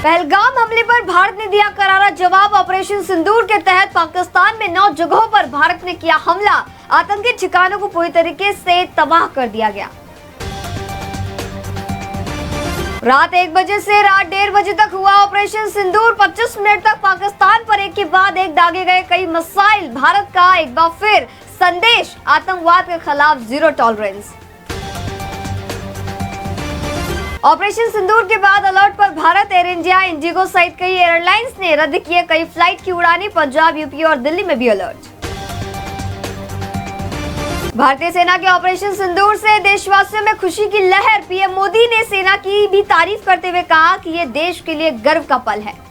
पहलगाम हमले पर भारत ने दिया करारा जवाब। ऑपरेशन सिंदूर के तहत पाकिस्तान में 9 जगहों पर भारत ने किया हमला। आतंकी ठिकानों को पूरी तरीके से तबाह कर दिया गया। रात 1 बजे से रात 1:30 बजे तक हुआ ऑपरेशन सिंदूर। 25 मिनट तक पाकिस्तान पर एक के बाद एक दागे गए कई मिसाइल। भारत का एक बार फिर संदेश, आतंकवाद के खिलाफ जीरो टॉलरेंस। ऑपरेशन सिंदूर के बाद अलर्ट पर भारत। एयर इंडिया, इंडिगो सहित कई एयरलाइंस ने रद्द किए कई फ्लाइट की उड़ानें। पंजाब, यूपी और दिल्ली में भी अलर्ट। भारतीय सेना के ऑपरेशन सिंदूर से देशवासियों में खुशी की लहर। पीएम मोदी ने सेना की भी तारीफ करते हुए कहा कि ये देश के लिए गर्व का पल है।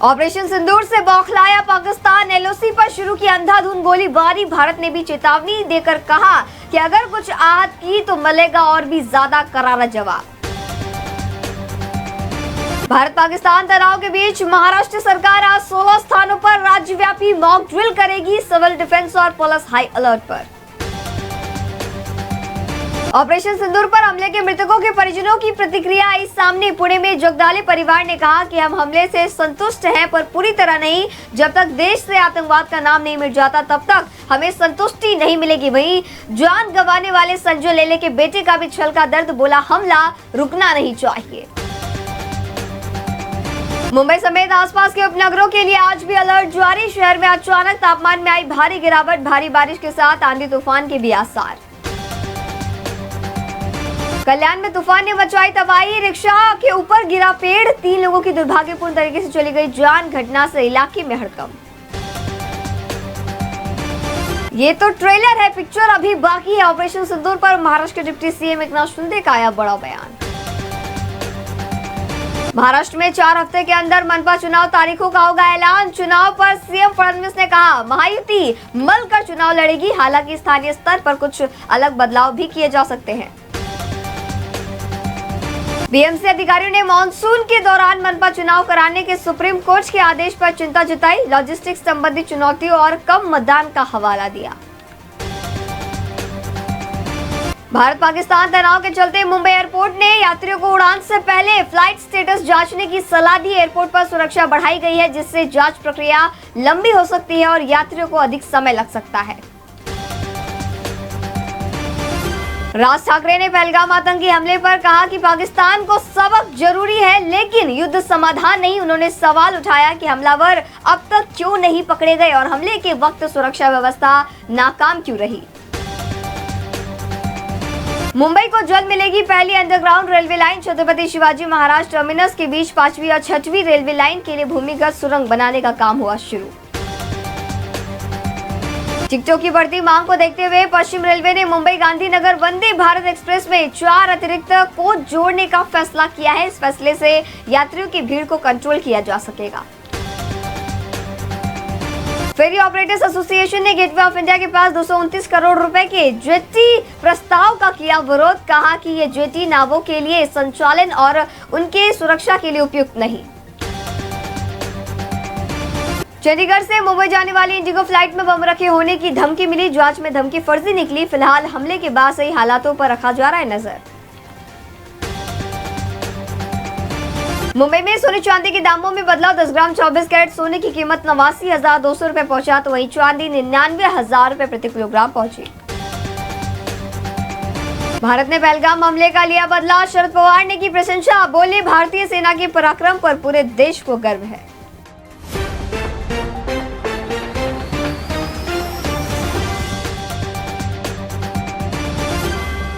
ऑपरेशन सिंदूर से बौखलाया पाकिस्तान। एलओसी पर शुरू की अंधाधुंध गोलीबारी। भारत ने भी चेतावनी देकर कहा कि अगर कुछ आहत की तो मिलेगा और भी ज्यादा करारा जवाब। भारत पाकिस्तान तनाव के बीच महाराष्ट्र सरकार आज 16 स्थानों पर राज्यव्यापी मॉक ड्रिल करेगी। सिविल डिफेंस और पुलिस हाई अलर्ट पर। ऑपरेशन सिंदूर पर हमले के मृतकों के परिजनों की प्रतिक्रिया आई सामने। पुणे में जगदाले परिवार ने कहा कि हम हमले से संतुष्ट हैं, पर पूरी तरह नहीं। जब तक देश से आतंकवाद का नाम नहीं मिट जाता तब तक हमें संतुष्टि नहीं मिलेगी। वहीं जान गंवाने वाले संजय लेले के बेटे का भी छलका दर्द। बोला, हमला रुकना नहीं चाहिए। मुंबई समेत आसपास के उपनगरों के लिए आज भी अलर्ट जारी। शहर में अचानक तापमान में आई भारी गिरावट। भारी बारिश के साथ आंधी तूफान के भी आसार। कल्याण में तूफान ने मचाई तबाही। रिक्शा के ऊपर गिरा पेड़। 3 लोगों की दुर्भाग्यपूर्ण तरीके से चली गई जान। घटना से इलाके में हड़कंप। ये तो ट्रेलर है, पिक्चर अभी बाकी है। ऑपरेशन सिंदूर पर महाराष्ट्र के डिप्टी सीएम एकनाथ शिंदे का आया बड़ा बयान। महाराष्ट्र में 4 हफ्ते के अंदर मनपा चुनाव तारीखों का होगा ऐलान। चुनाव पर सीएम फडणवीस ने कहा, महायुति मिलकर चुनाव लड़ेगी। हालांकि स्थानीय स्तर पर कुछ अलग बदलाव भी किए जा सकते हैं। बीएमसी अधिकारियों ने मॉनसून के दौरान मनपा चुनाव कराने के सुप्रीम कोर्ट के आदेश पर चिंता जताई। लॉजिस्टिक्स संबंधी चुनौतियों और कम मतदान का हवाला दिया। भारत पाकिस्तान तनाव के चलते मुंबई एयरपोर्ट ने यात्रियों को उड़ान से पहले फ्लाइट स्टेटस जांचने की सलाह दी। एयरपोर्ट पर सुरक्षा बढ़ाई गई है, जिससे जांच प्रक्रिया लंबी हो सकती है और यात्रियों को अधिक समय लग सकता है। राज ठाकरे ने पहलगाम आतंकी हमले पर कहा कि पाकिस्तान को सबक जरूरी है, लेकिन युद्ध समाधान नहीं। उन्होंने सवाल उठाया कि हमलावर अब तक क्यों नहीं पकड़े गए और हमले के वक्त सुरक्षा व्यवस्था नाकाम क्यों रही। मुंबई को जल्द मिलेगी पहली underground railway line. Chhatrapati Shivaji Maharaj terminus के बीच 5वीं और 6वीं रेलवे लाइन के लिए भूमिगत सुरंग बनाने का काम हुआ शुरू। टिकटों की बढ़ती मांग को देखते हुए पश्चिम रेलवे ने मुंबई गांधीनगर वंदे भारत एक्सप्रेस में 4 अतिरिक्त कोच जोड़ने का फैसला किया है। इस फैसले से यात्रियों की भीड़ को कंट्रोल किया जा सकेगा। फेरी ऑपरेटर्स एसोसिएशन ने गेटवे ऑफ इंडिया के पास 229 करोड़ रुपए के जेटी प्रस्ताव का किया विरोध। कहा कि ये जेटी नावों के लिए संचालन और उनके सुरक्षा के लिए उपयुक्त नहीं। चंडीगढ़ से मुंबई जाने वाली इंडिगो फ्लाइट में बम रखे होने की धमकी मिली। जांच में धमकी फर्जी निकली। फिलहाल हमले के बाद सही हालातों पर रखा जा रहा है नजर। मुंबई में सोने चांदी के दामों में बदलाव। 10 ग्राम 24 कैरेट सोने की कीमत 89,200 रुपए पहुंचा, तो वहीं चांदी 99,000 रुपए प्रति किलोग्राम पहुंची। भारत ने पहलगाम हमले का लिया बदला। शरद पवार ने की प्रशंसा। बोले, भारतीय सेना के पराक्रम पर पूरे देश को गर्व है।